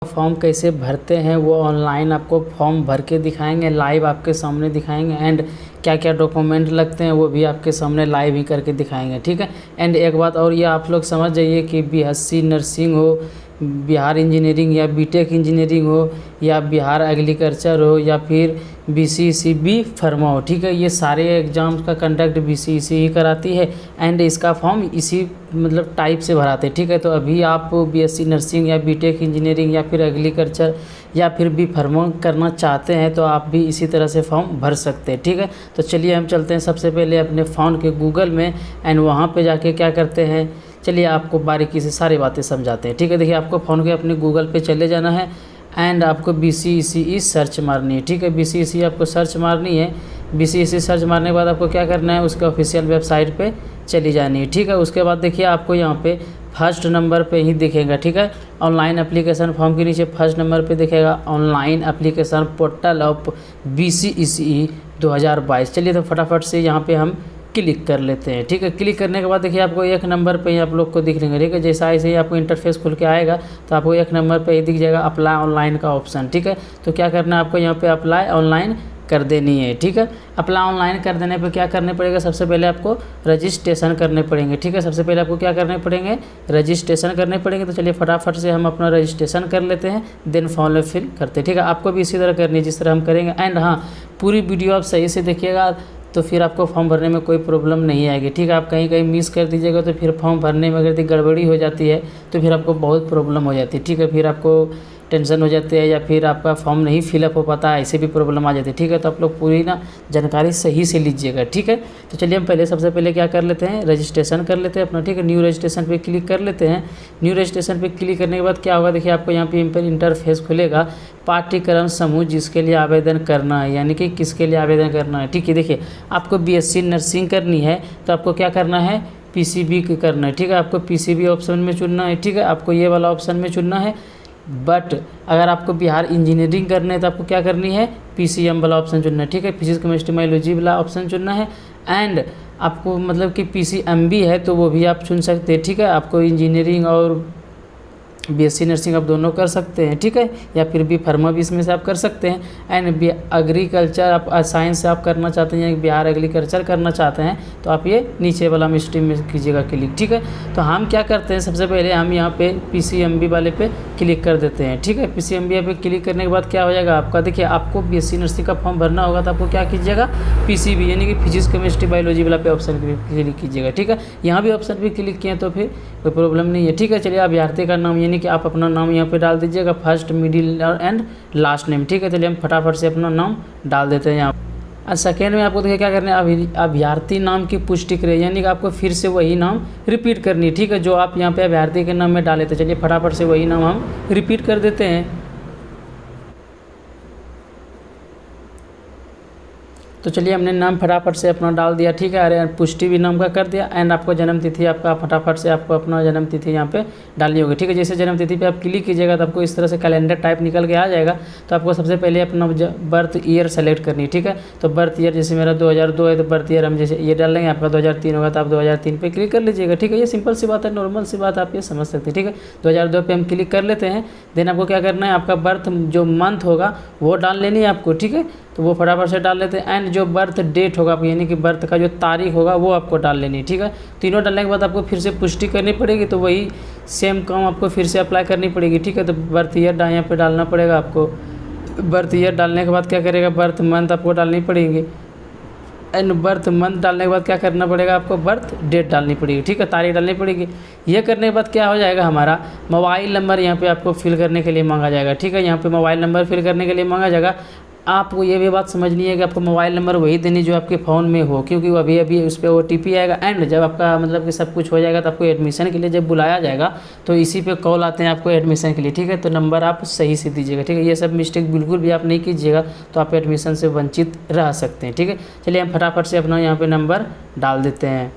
Form कैसे भरते हैं वो ऑनलाइन आपको फॉर्म भर के दिखाएंगे, लाइव आपके सामने दिखाएंगे। एंड क्या क्या डॉक्यूमेंट लगते हैं वो भी आपके सामने लाइव ही करके दिखाएंगे, ठीक है। एंड एक बात और ये आप लोग समझ जाइए कि बीएससी नर्सिंग हो, बिहार इंजीनियरिंग या बीटेक इंजीनियरिंग हो, या बिहार एग्रीकल्चर हो, या फिर बीसीईसी फार्मा हो, ठीक है, ये सारे एग्ज़ाम्स का कंडक्ट बीसीईसी ही कराती है। एंड इसका फॉर्म इसी मतलब टाइप से भराते हैं, ठीक है। तो अभी आप बीएससी नर्सिंग या बीटेक इंजीनियरिंग या फिर एग्रीकल्चर या फिर बी फार्मा करना चाहते हैं तो आप भी इसी तरह से फॉर्म भर सकते हैं, ठीक है। तो चलिए हम चलते हैं सबसे पहले अपने फ़ोन के गूगल में, एंड वहाँ पे जाके क्या करते हैं, चलिए आपको बारीकी से सारी बातें समझाते हैं, ठीक है। देखिए आपको फ़ोन के अपने गूगल पे चले जाना है एंड आपको बीसीईसी सर्च मारनी है, ठीक है। बीसीईसी आपको सर्च मारनी है। बीसीईसी सर्च मारने के बाद आपको क्या करना है, उसके ऑफिशियल वेबसाइट पे चली जानी है, ठीक है। उसके बाद देखिए आपको यहाँ पे फर्स्ट नंबर पे ही दिखेगा, ठीक है। ऑनलाइन एप्लीकेशन फॉर्म के नीचे फर्स्ट नंबर पे दिखेगा online application portal of BCEC 2022। चलिए तो फटाफट से यहाँ पे हम क्लिक कर लेते हैं, ठीक है। क्लिक करने के बाद देखिए आपको एक नंबर पे ही आप लोग को दिख लेंगे, ठीक है। जैसा ऐसे ही आपको इंटरफेस खुल के आएगा तो आपको एक नंबर पे ही दिख जाएगा अप्लाई ऑनलाइन का ऑप्शन, ठीक है। तो क्या करना है आपको यहाँ पे अप्लाई ऑनलाइन कर देनी है, ठीक है। अप्लाई ऑनलाइन कर देने पे क्या करने पड़ेगा, सबसे पहले आपको रजिस्ट्रेशन करने पड़ेंगे, ठीक है। सबसे पहले आपको क्या करने पड़ेंगे, रजिस्ट्रेशन करने पड़ेंगे। तो चलिए फटाफट से हम अपना रजिस्ट्रेशन कर लेते हैं, देन फॉर्म फिल करते हैं, ठीक है। आपको भी इसी तरह करनी है जिस तरह हम करेंगे। एंड हाँ, पूरी वीडियो आप सही से देखिएगा तो फिर आपको फॉर्म भरने में कोई प्रॉब्लम नहीं आएगी, ठीक है। आप कहीं कहीं मिस कर दीजिएगा तो फिर फॉर्म भरने में अगर गड़बड़ी हो जाती है तो फिर आपको बहुत प्रॉब्लम हो जाती है, ठीक है। फिर आपको टेंशन हो जाती है या फिर आपका फॉर्म नहीं फिलअप हो पाता है, ऐसे भी प्रॉब्लम आ जाती है, ठीक है। तो आप लोग पूरी ना जानकारी सही से लीजिएगा, ठीक है। तो चलिए हम पहले सबसे पहले क्या कर लेते हैं, रजिस्ट्रेशन कर लेते हैं अपना, ठीक है। न्यू रजिस्ट्रेशन पे क्लिक कर लेते हैं। न्यू रजिस्ट्रेशन पे क्लिक करने के बाद क्या होगा, देखिए आपको यहाँ पे इंटरफेस खुलेगा, पाठ्यक्रम समूह जिसके लिए आवेदन करना है, यानी कि किसके लिए आवेदन करना है, ठीक है। देखिए आपको बीएससी नर्सिंग करनी है तो आपको क्या करना है, पीसीबी करना है, ठीक है। आपको पीसीबी ऑप्शन में चुनना है, ठीक है। आपको ये वाला ऑप्शन में चुनना है। बट अगर आपको बिहार इंजीनियरिंग करना है तो आपको क्या करनी है, पीसीएम वाला ऑप्शन चुनना है, ठीक है। फिजिक्स केमिस्ट्री बायोलॉजी वाला ऑप्शन चुनना है। एंड आपको मतलब कि पीसीएमबी है तो वो भी आप चुन सकते हैं, ठीक है। आपको इंजीनियरिंग और बीएससी नर्सिंग आप दोनों कर सकते हैं, ठीक है। या फिर भी फार्मा भी इसमें से आप कर सकते हैं। एंड एग्रीकल्चर आप साइंस से आप करना चाहते हैं या बिहार एग्रीकल्चर करना चाहते हैं तो आप ये नीचे वाला स्ट्रीम में कीजिएगा क्लिक, ठीक है। तो हम क्या करते हैं, सबसे पहले हम यहाँ पे पीसीएमबी वाले पे क्लिक कर देते हैं, ठीक है। पीसीएमबी पे क्लिक करने के बाद क्या हो जाएगा आपका, देखिए आपको बीएससी नर्सिंग का फॉर्म भरना होगा तो आपको क्या कीजिएगा, पीसीबी यानी कि फिजिक्स केमिस्ट्री बायोलॉजी वाला पे ऑप्शन क्लिक कीजिएगा, ठीक है। यहाँ भी ऑप्शन पे क्लिक किए तो फिर कोई प्रॉब्लम नहीं है, ठीक है। चलिए अभ्यर्थी का नाम यानी कि आप अपना नाम यहाँ पे डाल दीजिएगा, first middle and last name, ठीक है। चलिए हम फटाफट से अपना नाम डाल देते हैं यहाँ। और सेकेंड में आपको देखिए क्या करना है, अभ्यर्थी नाम की पुष्टि करें, यानी कि आपको फिर से वही नाम रिपीट करनी है, ठीक है, जो आप यहाँ पे अभ्यर्थी के नाम में डाले थे। चलिए फटाफट से वही नाम हम रिपीट कर देते हैं। तो चलिए हमने नाम फटाफट से अपना डाल दिया, ठीक है। अरे पुष्टि भी नाम का कर दिया। एंड आपको जन्म तिथि आपका फटाफट से आपको अपना जन्म तिथि यहाँ पे डालनी होगी, ठीक है। जैसे जन्म तिथि पे आप क्लिक कीजिएगा तो आपको इस तरह से कैलेंडर टाइप निकल के आ जाएगा। तो आपको सबसे पहले अपना बर्थ ईयर सेलेक्ट करनी है, ठीक है। तो बर्थ ईयर जैसे मेरा 2002 है तो बर्थ ईयर हम जैसे ये डाल लेंगे। आपका 2003 होगा तो आप 2003 पे क्लिक कर लीजिएगा, ठीक है। ये सिंपल सी बात है, नॉर्मल सी बात आप ये समझ सकते हैं, ठीक है। 2002 पे हम क्लिक कर लेते हैं। देन आपको क्या करना है, आपका बर्थ जो मंथ होगा वो डाल लेनी है आपको, ठीक है। तो वो फटाफट से डाल लेते हैं। एंड जो बर्थ डेट होगा यानी कि बर्थ का जो तारीख होगा वो आपको डाल लेनी है, ठीक है। तीनों डालने के बाद आपको फिर से पुष्टि करनी पड़ेगी, तो वही सेम काम आपको फिर से अप्लाई करनी पड़ेगी, ठीक है। तो बर्थ ईयर यहाँ पे डालना पड़ेगा आपको। बर्थ ईयर डालने के बाद क्या करेगा, बर्थ मंथ आपको डालनी पड़ेगी। एंड बर्थ मंथ डालने के बाद क्या करना पड़ेगा, आपको बर्थ डेट डालनी पड़ेगी, ठीक है, तारीख डालनी पड़ेगी। ये करने के बाद क्या हो जाएगा, हमारा मोबाइल नंबर यहाँ पे आपको फिल करने के लिए मांगा जाएगा, ठीक है। यहाँ पे मोबाइल नंबर फिल करने के लिए मांगा जाएगा। आपको ये भी बात समझनी है कि आपको मोबाइल नंबर वही देनी जो आपके फ़ोन में हो, क्योंकि वो अभी उस पर OTP आएगा। एंड जब आपका मतलब कि सब कुछ हो जाएगा तो आपको एडमिशन के लिए जब बुलाया जाएगा तो इसी पे कॉल आते हैं आपको एडमिशन के लिए, ठीक है। तो नंबर आप सही से दीजिएगा, ठीक है। ये सब मिस्टेक बिल्कुल भी आप नहीं कीजिएगा तो आप एडमिशन से वंचित रह सकते हैं, ठीक है। चलिए हम फटाफट से अपना यहाँ पर नंबर डाल देते हैं।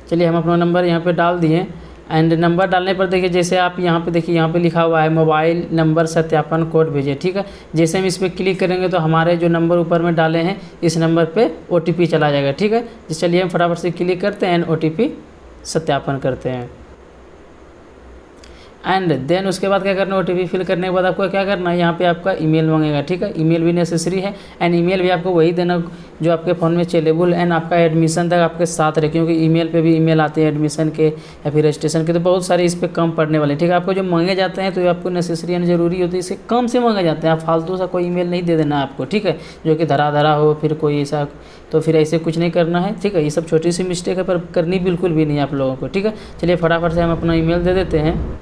चलिए हम अपना नंबर यहाँ पर डाल दिए। एंड नंबर डालने पर देखिए जैसे आप यहाँ पे देखिए यहाँ पे लिखा हुआ है मोबाइल नंबर सत्यापन कोड भेजें, ठीक है। जैसे हम इस पर क्लिक करेंगे तो हमारे जो नंबर ऊपर में डाले हैं इस नंबर पे OTP चला जाएगा, ठीक है। चलिए हम फटाफट से क्लिक करते हैं एंड OTP सत्यापन करते हैं। एंड देन उसके बाद क्या करना है, OTP फिल करने के बाद आपको क्या करना है, यहाँ पे आपका ईमेल मांगेगा, ठीक है। ईमेल भी नेसेसरी है एंड ईमेल भी आपको वही देना जो आपके फ़ोन में चेलेबल एंड आपका एडमिशन तक आपके साथ रहे, क्योंकि ईमेल पे भी ईमेल आते हैं एडमिशन के या फिर रजिस्ट्रेशन के, तो बहुत सारे इस पर कम पड़ने वाले, ठीक है। आपको जो मांगे जाते हैं तो ये आपको नेसेसरी एंड जरूरी होती है, इससे कम से मांगे जाते हैं। आप फालतू सा कोई ईमेल नहीं दे देना आपको, ठीक है, जो कि धरा हो फिर कोई ऐसा, तो फिर ऐसे कुछ नहीं करना है, ठीक है। ये सब छोटी सी मिस्टेक है पर करनी बिल्कुल भी नहीं आप लोगों को, ठीक है। चलिए फटाफट से हम अपना ईमेल दे देते हैं।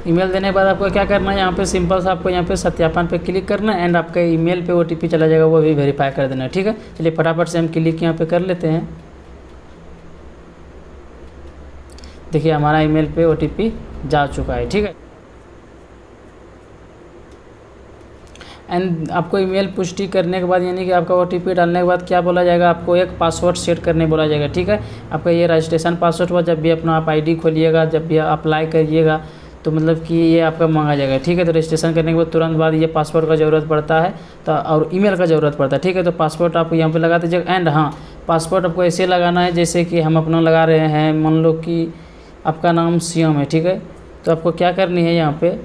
ईमेल देने के बाद आपको क्या करना है, यहाँ पे सिंपल सा आपको यहाँ पे सत्यापन पे क्लिक करना है एंड आपके ईमेल पे OTP चला जाएगा, वो भी वेरीफाई कर देना है, ठीक है। चलिए फटाफट से हम क्लिक यहाँ पे कर लेते हैं। देखिए हमारा ईमेल पे OTP जा चुका है, ठीक है। एंड आपको ईमेल पुष्टि करने के बाद यानी कि आपका OTP डालने के बाद क्या बोला जाएगा, आपको एक पासवर्ड सेट करने बोला जाएगा, ठीक है। आपका ये रजिस्ट्रेशन पासवर्ड हुआ, जब भी अपना आप ID खोलिएगा, जब भी अप्लाई करिएगा तो मतलब कि ये आपका मांगा जाएगा, ठीक है। तो रजिस्ट्रेशन करने के बाद तुरंत बाद ये पासवर्ड का ज़रूरत पड़ता है तो और ईमेल का ज़रूरत पड़ता है, ठीक है। तो पासवर्ड आप यहाँ पे लगा दीजिएगा एंड हाँ, पासवर्ड आपको ऐसे लगाना है जैसे कि हम अपना लगा रहे हैं, मान लो कि आपका नाम श्याम है, ठीक है। तो आपको क्या करनी है, यहाँ पे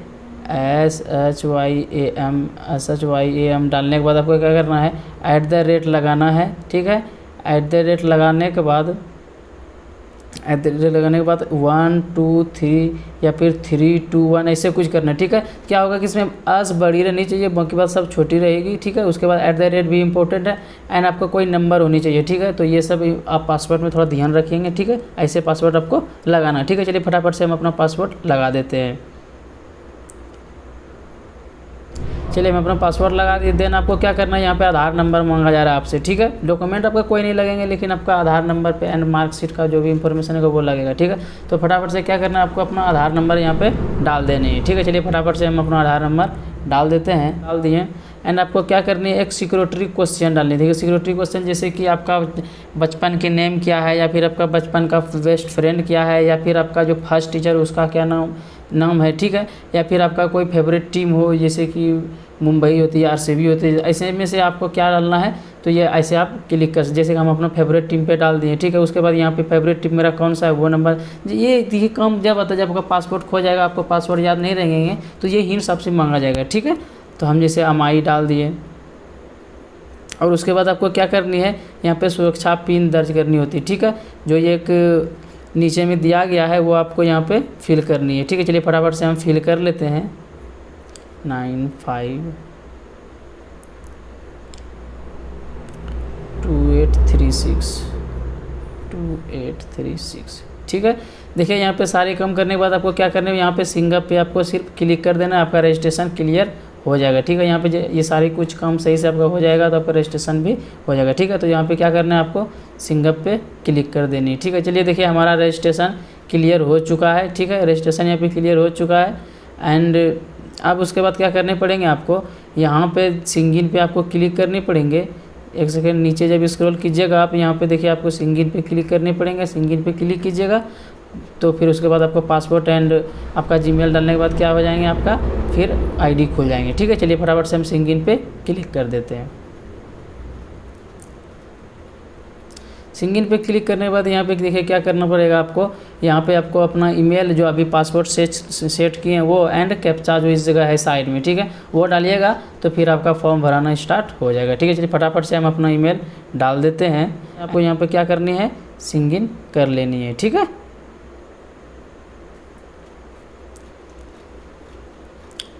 SHYAM डालने के बाद आपको क्या करना है, @ लगाना है, ठीक है। @ लगाने के बाद 1 2 3 या फिर 3 2 1 ऐसे कुछ करना है, ठीक है। क्या होगा कि इसमें अस बड़ी रहनी चाहिए, बाकी बात सब छोटी रहेगी, ठीक है। उसके बाद @ भी इंपॉर्टेंट है एंड आपका कोई नंबर होनी चाहिए, ठीक है। तो ये सब आप पासवर्ड में थोड़ा ध्यान रखेंगे, ठीक है। ऐसे पासवर्ड आपको लगाना, ठीक है। चलिए फटाफट से हम अपना पासवर्ड लगा देते हैं। चलिए मैं अपना पासवर्ड लगा दिए। देन आपको क्या करना है, यहाँ पे आधार नंबर मांगा जा रहा है आपसे, ठीक है। डॉक्यूमेंट आपका कोई नहीं लगेंगे, लेकिन आपका आधार नंबर पे एंड मार्कशीट का जो भी इंफॉर्मेशन है वो लगेगा, ठीक है। तो फटाफट से क्या करना है, आपको अपना आधार नंबर यहाँ पे डाल देने हैं, ठीक है। चलिए फटाफट से हम अपना आधार नंबर डाल देते हैं, डाल दिए। एंड आपको क्या करनी है, एक सिक्योरिटी क्वेश्चन डालनी है, ठीक है। सिक्योरिटी क्वेश्चन जैसे कि आपका बचपन के नेम क्या है, या फिर आपका बचपन का बेस्ट फ्रेंड क्या है, या फिर आपका जो फर्स्ट टीचर उसका क्या नाम है, ठीक है। या फिर आपका कोई फेवरेट टीम हो, जैसे कि मुंबई होती है, RCB होती है, ऐसे में से आपको क्या डालना है, तो ये ऐसे आप क्लिक कर, जैसे कि हम अपना फेवरेट टीम पे डाल दिए, ठीक है। उसके बाद यहाँ पे फेवरेट टीम मेरा कौन सा है वो नंबर, ये काम जब आता है जब आपका पासपोर्ट खो जाएगा, आपको पासवर्ड याद नहीं रहेंगे, तो ये हिंट्स आपसे मांगा जाएगा, ठीक है। तो हम जैसे MI डाल दिए और उसके बाद आपको क्या करनी है, यहाँ पे सुरक्षा पिन दर्ज करनी होती है, ठीक है। जो ये एक नीचे में दिया गया है वो आपको यहाँ पे फिल करनी है, ठीक है। चलिए फटाफट से हम फिल कर लेते हैं। 952836 ठीक है। देखिए यहाँ पे सारे काम करने के बाद आपको क्या करना है, यहाँ पे सिंगल पे आपको सिर्फ क्लिक कर देना है, आपका रजिस्ट्रेशन क्लियर हो जाएगा, ठीक है। यहाँ पे ये सारी कुछ काम सही से आपका हो जाएगा तो आपका रजिस्ट्रेशन भी हो जाएगा, ठीक है। तो यहाँ पे क्या करना है, आपको सिंगल पे क्लिक कर देनी है, ठीक है। चलिए देखिए हमारा रजिस्ट्रेशन क्लियर हो चुका है, ठीक है। रजिस्ट्रेशन यहाँ पे क्लियर हो चुका है एंड अब उसके बाद क्या करने पड़ेंगे, आपको यहाँ पे सिंगिन पे आपको क्लिक करने पड़ेंगे। एक सेकेंड नीचे जब स्क्रॉल कीजिएगा आप, यहाँ पे देखिए आपको सिंगिन पे क्लिक करने पड़ेंगे। सिंगिन पे क्लिक कीजिएगा तो फिर उसके बाद आपको पासपोर्ट एंड आपका जीमेल डालने के बाद क्या हो जाएंगे, आपका फिर ID खुल जाएंगे, ठीक है। चलिए फटाफट से हम सिंगिन पे क्लिक कर देते हैं। सिंगिन पे क्लिक करने के बाद यहाँ पे देखिए क्या करना पड़ेगा आपको, यहाँ पे आपको अपना ईमेल जो अभी पासपोर्ट सेट किए हैं वो एंड कैप्चा जो इस जगह है साइड में, ठीक है, वो डालिएगा तो फिर आपका फॉर्म भराना स्टार्ट हो जाएगा, ठीक है। चलिए फटाफट से हम अपना ईमेल डाल देते हैं। आपको यहाँ पे क्या करनी है, सिंगिन कर लेनी है, ठीक है।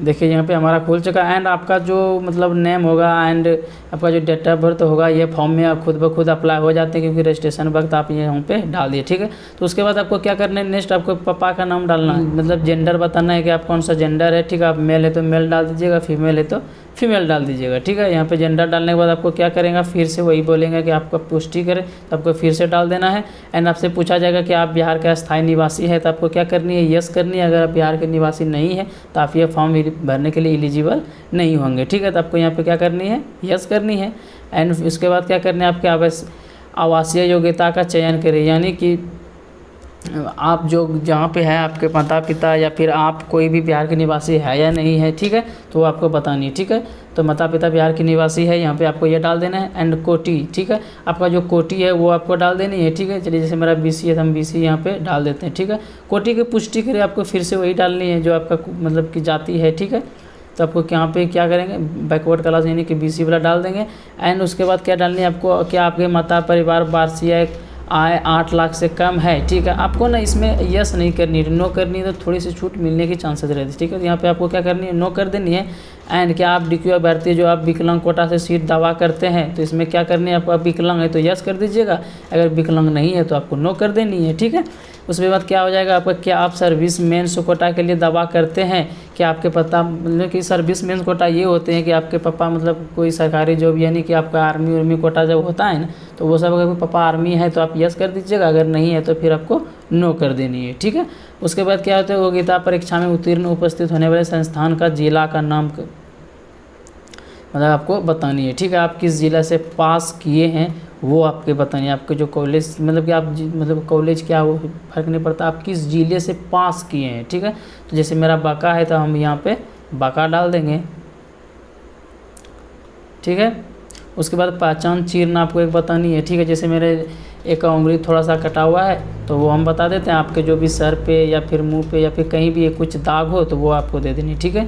देखिए यहाँ पे हमारा खुल चुका एंड आपका जो मतलब नेम होगा एंड आपका जो डेट ऑफ बर्थ होगा ये फॉर्म में आप खुद ब खुद अप्लाई हो जाते हैं, क्योंकि रजिस्ट्रेशन वक्त आप ये यहाँ पे डाल दिए, ठीक है। तो उसके बाद आपको क्या करना है, नेक्स्ट आपको पापा का नाम डालना है, मतलब जेंडर बताना है कि आप कौन सा जेंडर है, ठीक है। आप मेल है तो मेल डाल दीजिएगा, फीमेल है तो फीमेल डाल दीजिएगा, ठीक है। यहाँ पे जेंडर डालने के बाद आपको क्या करेंगे, फिर से वही बोलेंगे कि आपको पुष्टि करें, तो आपको फिर से डाल देना है एंड आपसे पूछा जाएगा कि आप बिहार का स्थायी निवासी है, तो आपको क्या करनी है, यस करनी है। अगर आप बिहार के निवासी नहीं है तो आप ये फॉर्म भरने के लिए एलिजिबल नहीं होंगे, ठीक है। तो आपको यहाँ पे क्या करनी है, यस करनी है एंड उसके बाद क्या करना है, आपके आवासीय योग्यता का चयन करें, यानी कि आप जो जहाँ पे है आपके माता पिता या फिर आप कोई भी बिहार के निवासी है या नहीं है, ठीक है, तो वो आपको बतानी है, ठीक है। तो माता पिता बिहार के निवासी है, यहाँ पे आपको ये डाल देना है। एंड कोटी, ठीक है, आपका जो कोटी है वो आपको डाल देनी है, ठीक है। चलिए जैसे मेरा बीसी है तो हम बीसी यहाँ पे डाल देते हैं, ठीक है। कोटी की पुष्टि के लिए आपको फिर से वही डालनी है जो आपका मतलब कि जाति है, ठीक है। तो आपको यहाँ पे क्या करेंगे, बैकवर्ड क्लास यानी कि बीसी वाला डाल देंगे। एंड उसके बाद क्या डालनी है आपको, क्या आपके माता परिवार वार्षिक आय 8 लाख से कम है, ठीक है। आपको ना इसमें यस नहीं करनी है, नो करनी है, तो थोड़ी सी छूट मिलने की चांसेस रहती है, ठीक है। तो यहाँ पे आपको क्या करनी है, नो कर देनी है। एंड क्या आप डीक्यू अभ्यर्थी जो आप विकलांग कोटा से सीट दावा करते हैं, तो इसमें क्या करनी है आपको, आप विकलांग है तो यस कर दीजिएगा, अगर विकलांग नहीं है तो आपको नो कर देनी है, ठीक है। उसके बाद क्या हो जाएगा आपका, क्या आप सर्विस मेंस कोटा के लिए दावा करते हैं, क्या आपके पता मतलब कि सर्विस मेंस कोटा ये होते हैं कि आपके पापा मतलब कोई सरकारी जॉब यानी कि आपका आर्मी उर्मी कोटा जब होता है ना, तो वो सब अगर पापा आर्मी है तो आप यस कर दीजिएगा, अगर नहीं है तो फिर आपको नो कर देनी है, ठीक है। उसके बाद क्या होता है, वो गीता परीक्षा में उत्तीर्ण उपस्थित होने वाले संस्थान का जिला का नाम मतलब आपको बतानी है, ठीक है। आप किस जिला से पास किए हैं वो आपके बतानी है, आपके जो कॉलेज मतलब कि आप मतलब कॉलेज क्या वो फर्क नहीं पड़ता, आप किस जिले से पास किए हैं, ठीक है। तो जैसे मेरा बांका है तो हम यहाँ पे बांका डाल देंगे, ठीक है। उसके बाद पहचान चिन्ह आपको एक बतानी है, ठीक है। जैसे मेरे एक उंगली थोड़ा सा कटा हुआ है तो वो हम बता देते हैं, आपके जो भी सर पे या फिर मुंह पे या फिर कहीं भी कुछ दाग हो तो वो आपको दे देनी, ठीक है।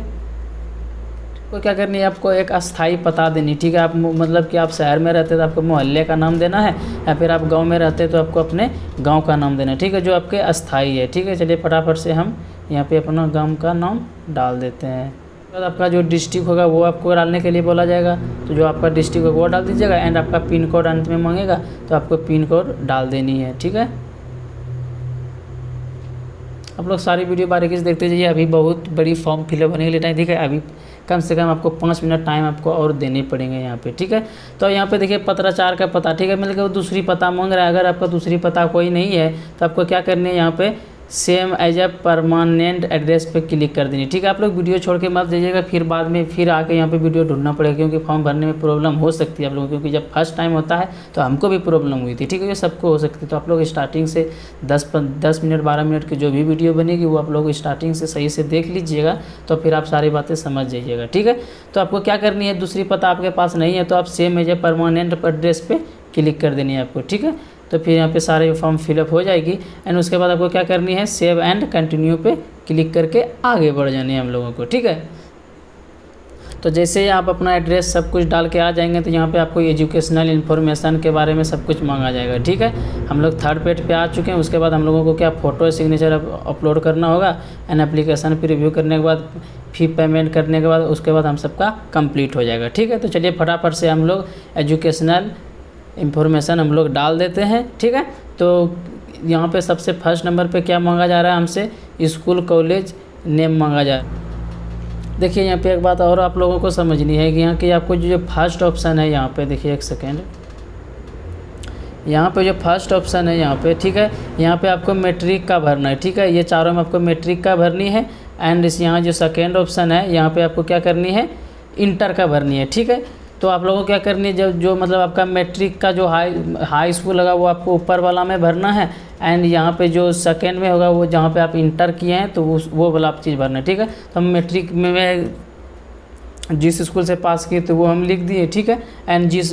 तो क्या करनी है, आपको एक अस्थाई पता देनी, ठीक है। आप मतलब कि आप शहर में रहते तो आपको मोहल्ले का नाम देना है, या फिर आप गांव में रहते तो आपको अपने गांव का नाम देना है, ठीक है, जो आपके अस्थाई है, ठीक है। चलिए फटाफट से हम यहाँ पे अपना गांव का नाम डाल देते हैं। उसके बाद आपका जो डिस्ट्रिक्ट होगा वो आपको डालने के लिए बोला जाएगा, तो जो आपका डिस्ट्रिक्ट होगा वो डाल दीजिएगा। एंड आपका पिन कोड अंत में मांगेगा तो आपको पिन कोड डाल देनी है, ठीक है। आप लोग सारी वीडियो बारीकी से देखते जाइए, अभी बहुत बड़ी फॉर्म फिलअप होने के लिए टाइम, ठीक है। अभी कम से कम आपको 5 मिनट टाइम आपको और देने पड़ेंगे यहाँ पे, ठीक है। तो यहाँ पे देखिए पत्राचार का पता, ठीक है, मतलब कि वो दूसरी पता मांग रहा है। अगर आपका दूसरी पता कोई नहीं है तो आपको क्या करनी है, यहाँ पे same as a permanent address पे क्लिक कर देनी, ठीक है। आप लोग वीडियो छोड़ के मत जाइएगा, फिर बाद में फिर आके यहाँ पे वीडियो ढूंढना पड़ेगा, क्योंकि फॉर्म भरने में प्रॉब्लम हो सकती है आप लोगों को, क्योंकि जब फर्स्ट टाइम होता है तो हमको भी प्रॉब्लम हुई थी, ठीक है, ये सबको हो सकती है। तो आप लोग स्टार्टिंग से 10 मिनट 12 मिनट की जो भी वीडियो बनेगी वो आप लोग स्टार्टिंग से सही से देख लीजिएगा, तो फिर आप सारी बातें समझ जाइएगा, ठीक है। तो आपको क्या करनी है, दूसरी पता आपके पास नहीं है तो आप same as a permanent address पे क्लिक कर देनी है आपको, ठीक है। तो फिर यहाँ पे सारे फॉर्म फिलअप हो जाएगी। एंड उसके बाद आपको क्या करनी है, सेव एंड कंटिन्यू पे क्लिक करके आगे बढ़ जानी है हम लोगों को, ठीक है। तो जैसे ही आप अपना एड्रेस सब कुछ डाल के आ जाएंगे तो यहाँ पे आपको एजुकेशनल इन्फॉर्मेशन के बारे में सब कुछ मांगा जाएगा, ठीक है। हम लोग थर्ड पेज पे आ चुके हैं। उसके बाद हम लोगों को क्या फ़ोटो सिग्नेचर अपलोड करना होगा। एंड एप्लीकेशन पे रिव्यू करने के बाद फी पेमेंट करने के बाद उसके बाद हम सबका कंप्लीट हो जाएगा, ठीक है। तो चलिए फटाफट से हम लोग एजुकेशनल इन्फॉर्मेशन हम लोग डाल देते हैं, ठीक है। तो यहाँ पे सबसे फर्स्ट नंबर पे क्या मांगा जा रहा है हमसे, स्कूल कॉलेज नेम मांगा जा रहा है। देखिए यहाँ पे एक बात और आप लोगों को समझनी है कि यहाँ के आपको जो फर्स्ट ऑप्शन है यहाँ पे देखिए, एक सेकेंड, यहाँ पे जो फर्स्ट ऑप्शन है यहाँ पे, ठीक है, यहाँ पे आपको मैट्रिक का भरना है, ठीक है। ये चारों में आपको मैट्रिक का भरनी है। एंड इस यहाँ जो सेकेंड ऑप्शन है यहाँ पे आपको क्या करनी है, इंटर का भरनी है, ठीक है। तो आप लोगों को क्या करनी है, जब जो मतलब आपका मैट्रिक का जो हाई स्कूल होगा वो आपको ऊपर वाला में भरना है। एंड यहाँ पे जो सेकेंड में होगा वो जहाँ पे आप इंटर किए हैं तो वो वाला आप चीज़ भरना है, ठीक है। तो हम मैट्रिक में जिस स्कूल से पास किए थे वो हम लिख दिए, ठीक है। एंड जिस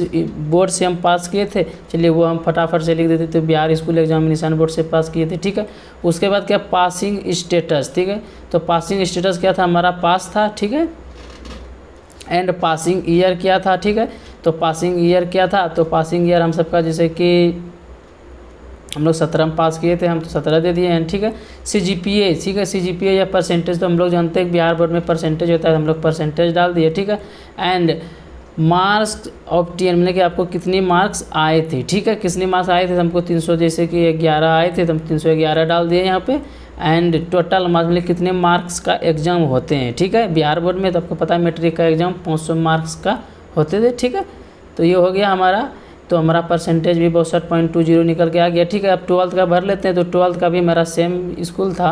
बोर्ड से हम पास किए थे चलिए वो हम फटाफट से लिख देते थे, बिहार स्कूल एग्जामिनेशन बोर्ड से पास किए थे, ठीक है। उसके बाद क्या, पासिंग स्टेटस, ठीक है। तो पासिंग स्टेटस क्या था, हमारा पास था, ठीक है। एंड पासिंग ईयर क्या था, ठीक है। तो पासिंग ईयर क्या था, तो पासिंग ईयर हम सबका जैसे कि हम लोग 17 में पास किए थे, हम तो 17 दे दिए हैं, ठीक है। CGPA, ठीक है, CGPA या परसेंटेज तो हम लोग जानते हैं बिहार बोर्ड में परसेंटेज होता है, हम लोग परसेंटेज डाल दिए, ठीक है। एंड मार्क्स ऑफ 10 मतलब कि आपको कितनी मार्क्स आए थे, ठीक है, कितने मार्क्स आए थे, तो हमको 300 जैसे कि 11 आए थे तो हम 311 डाल दिए यहाँ पे। एंड टोटल मार्क्स मतलब कितने मार्क्स का एग्ज़ाम होते हैं, ठीक है, बिहार बोर्ड में तो आपको पता है मैट्रिक का एग्ज़ाम 500 मार्क्स का होते थे, ठीक है। तो ये हो गया हमारा, तो हमारा परसेंटेज भी 62.20 निकल के आ गया, ठीक है। अब 12th का भर लेते हैं। तो 12th का भी मेरा सेम स्कूल था,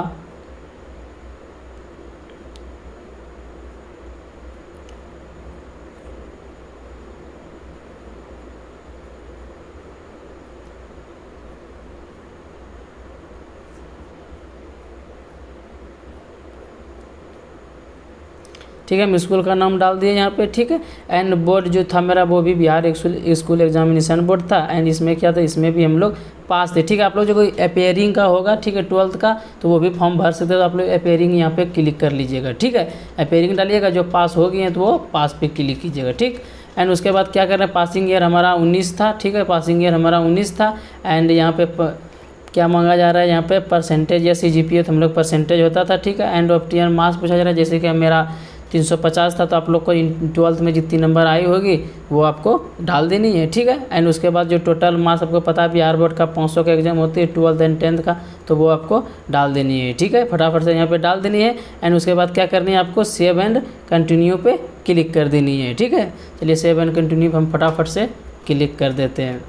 ठीक है। हम स्कूल का नाम डाल दिए यहाँ पे, ठीक है। एंड बोर्ड जो था मेरा वो भी बिहार स्कूल एग्जामिनेशन बोर्ड था। एंड इसमें क्या था, इसमें भी हम लोग पास थे, ठीक है। आप लोग जो कोई अपेयरिंग का होगा, ठीक है, 12th का, तो वो भी फॉर्म भर सकते हो। तो आप लोग अपेयरिंग यहाँ पे क्लिक कर लीजिएगा, ठीक है। अपेयरिंग डालिएगा, जो पास हो गए हैं तो वो पास पे क्लिक कीजिएगा, ठीक। एंड उसके बाद क्या कर रहे हैं, पासिंग ईयर हमारा 19 था, ठीक है। पासिंग ईयर हमारा 19 था। एंड यहाँ पे क्या मांगा जा रहा है, यहाँ पे परसेंटेज या CGPA, तो हम लोग परसेंटेज होता था, ठीक है। एंड ऑप्टियन मार्क्स पूछा जा रहा है, जैसे कि मेरा 350 था, तो आप लोग को 12th में जितनी नंबर आई होगी वो आपको डाल देनी है, ठीक है। एंड उसके बाद जो टोटल मार्क्स आपको पता है बिहार बोर्ड का 500 का एग्जाम होती है 12th एंड 10th का, तो वो आपको डाल देनी है, ठीक है। फटाफट से यहाँ पे डाल देनी है। एंड उसके बाद क्या करनी है, आपको सेव एंड कंटिन्यू पे क्लिक कर देनी है, ठीक है। चलिए सेव एंड कंटिन्यू हम फटाफट से क्लिक कर देते हैं।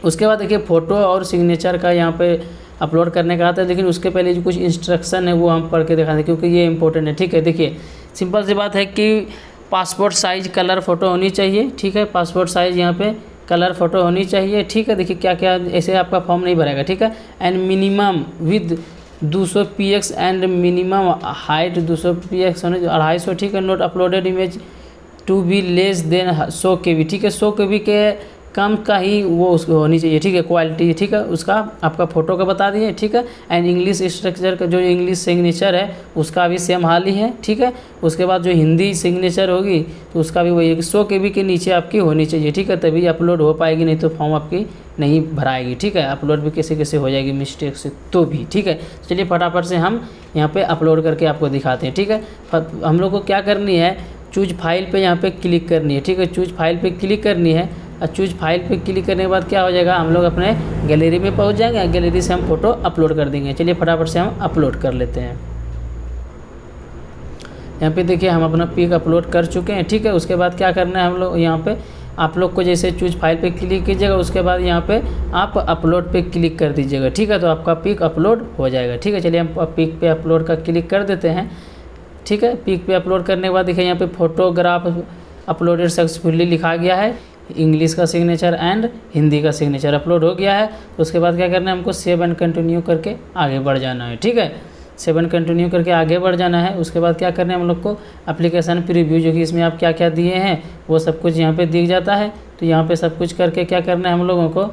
उसके बाद देखिए फ़ोटो और सिग्नेचर का यहाँ पे अपलोड करने का आता है, लेकिन उसके पहले जो कुछ इंस्ट्रक्शन है वो हम पढ़ के दिखा दें, क्योंकि ये इंपॉर्टेंट है, ठीक है। देखिए सिंपल सी बात है कि पासपोर्ट साइज़ कलर फ़ोटो होनी चाहिए, ठीक है। पासपोर्ट साइज़ यहाँ पे कलर फ़ोटो होनी चाहिए, ठीक है। देखिए क्या क्या, ऐसे आपका फॉर्म नहीं भरेगा, ठीक है। And minimum with 200 px and minimum height 200 px होने 250, ठीक है। Note uploaded image to be less than 100 KB, ठीक है। 100 KB के कम का ही वो उसको होनी चाहिए, ठीक है। क्वालिटी, ठीक है, उसका आपका फ़ोटो का बता दिए, ठीक है। एंड इंग्लिश स्ट्रक्चर का जो इंग्लिश सिग्नेचर है उसका भी सेम हाल ही है, ठीक है। उसके बाद जो हिंदी सिग्नेचर होगी तो उसका भी वही है कि 100 KB के नीचे आपकी होनी चाहिए, ठीक है, तभी अपलोड हो पाएगी, नहीं तो फॉर्म आपकी नहीं भराएगी, ठीक है। अपलोड भी कैसे कैसे हो जाएगी मिस्टेक से तो भी, ठीक है। चलिए फटाफट से हम यहाँ पर अपलोड करके आपको दिखाते हैं, ठीक है। हम लोग को क्या करनी है, चूज फाइल पे यहाँ पे क्लिक करनी है, ठीक है। चूज फाइल पे क्लिक करनी है और चूज फाइल पे क्लिक करने के बाद क्या हो जाएगा, हम लोग अपने गैलरी में पहुँच जाएंगे। गैलरी से हम फ़ोटो अपलोड कर देंगे। चलिए फटाफट से हम अपलोड कर लेते हैं। यहाँ पे देखिए हम अपना पिक अपलोड कर चुके हैं, ठीक है। उसके बाद क्या करना है, हम लोग यहाँ पे आप लोग को जैसे चूज फाइल पे क्लिक कीजिएगा, उसके बाद यहाँ पे आप अपलोड पे क्लिक कर दीजिएगा, ठीक है। तो आपका पिक अपलोड हो जाएगा, ठीक है। चलिए हम पिक पे अपलोड का क्लिक कर देते हैं, ठीक है। पिक पे अपलोड करने के बाद देखिए यहाँ पे फोटोग्राफ अपलोडेड सक्सेसफुली लिखा गया है। इंग्लिश का सिग्नेचर एंड हिंदी का सिग्नेचर अपलोड हो गया है। तो उसके बाद क्या करना है, हमको सेव एंड कंटिन्यू करके आगे बढ़ जाना है, ठीक है। सेव एंड कंटिन्यू करके आगे बढ़ जाना है। उसके बाद क्या करना है, हम लोग को एप्लीकेशन प्रीव्यू, जो कि इसमें आप क्या क्या दिए हैं वो सब कुछ यहाँ पे दिख जाता है। तो यहाँ पे सब कुछ करके क्या करना है हम लोगों को,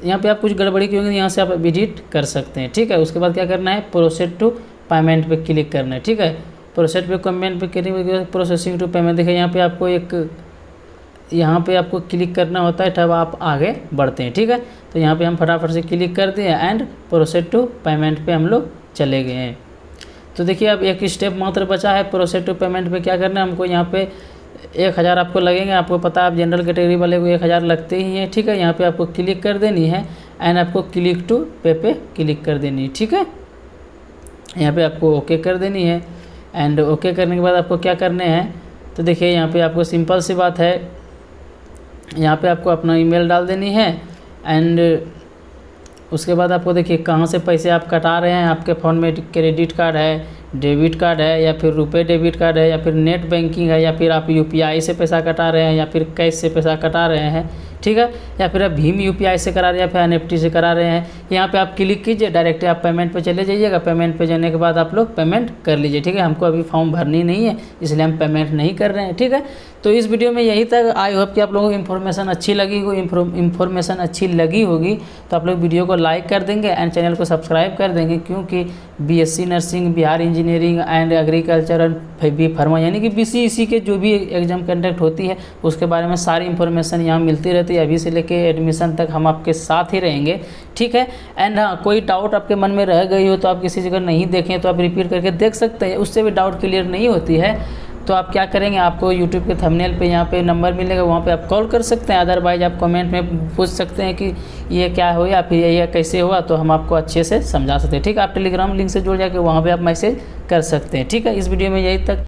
यहाँ पे आप कुछ गड़बड़ी की होगी यहाँ से आप एडिट कर सकते हैं, ठीक है। उसके बाद क्या करना है, प्रोसेस टू पेमेंट पे क्लिक करना है, ठीक है। प्रोसेस पे पेमेंट पे क्लिक, प्रोसेसिंग टू पेमेंट, देखिए यहाँ पे आपको यहाँ पे आपको क्लिक करना होता है, तब आप आगे बढ़ते हैं, ठीक है। तो यहाँ पे हम फटाफट से क्लिक कर दिए एंड प्रोसेस टू पेमेंट पे हम लोग चले गए हैं। तो देखिए अब एक स्टेप मात्र बचा है। प्रोसेस टू पेमेंट पे क्या करना है हमको, यहाँ पे 1000 आपको लगेंगे। आपको पता है आप जनरल कैटेगरी वाले को 1000 लगते ही हैं, ठीक है। यहाँ पे आपको क्लिक कर देनी है एंड आपको क्लिक टू पे क्लिक कर देनी है, ठीक है। यहाँ पे आपको ओके कर देनी है। एंड ओके करने के बाद आपको क्या करने हैं, तो देखिए यहाँ पे आपको सिंपल सी बात है, यहाँ पे आपको अपना ईमेल डाल देनी है। एंड उसके बाद आपको देखिए कहाँ से पैसे आप कटा रहे हैं, आपके फ़ोन में क्रेडिट कार्ड है, डेबिट कार्ड है, या फिर रुपए डेबिट कार्ड है, या फिर नेट बैंकिंग है, या फिर आप UPI से पैसा कटा रहे हैं, या फिर कैश से पैसा कटा रहे हैं, ठीक है। या फिर आप भीम UPI से करा रहे हैं या फिर NFT से करा रहे हैं। यहाँ पे आप क्लिक कीजिए, डायरेक्ट आप पेमेंट पे चले जाइएगा। पेमेंट पे जाने के बाद आप लोग पेमेंट कर लीजिए, ठीक है। हमको अभी फॉर्म भरनी नहीं है, इसलिए हम पेमेंट नहीं कर रहे हैं, ठीक है। तो इस वीडियो में यही तक। आई होप कि आप लोगों को इन्फॉर्मेशन अच्छी लगी होगी तो आप लोग वीडियो को लाइक कर देंगे एंड चैनल को सब्सक्राइब कर देंगे, क्योंकि BSc nursing, Bihar engineering and agriculture B pharma यानी कि BCEC के जो भी एग्ज़ाम कंडक्ट होती है उसके बारे में सारी इन्फॉर्मेशन यहाँ मिलती रहती है। अभी से लेके एडमिशन तक हम आपके साथ ही रहेंगे, ठीक है। एंड हाँ, कोई डाउट आपके मन में रह गई हो तो आप किसी जगह नहीं देखें तो आप रिपीट करके देख सकते हैं, उससे भी डाउट क्लियर नहीं होती है। तो आप क्या करेंगे, आपको YouTube के थंबनेल पे यहाँ पे नंबर मिलेगा, वहाँ पे आप कॉल कर सकते हैं। अदरवाइज आप कमेंट में पूछ सकते हैं कि ये क्या हो या फिर ये कैसे हुआ, तो हम आपको अच्छे से समझा सकते हैं, ठीक है। आप टेलीग्राम लिंक से जुड़ जाके वहाँ पे आप मैसेज कर सकते हैं, ठीक है। इस वीडियो में यही तक।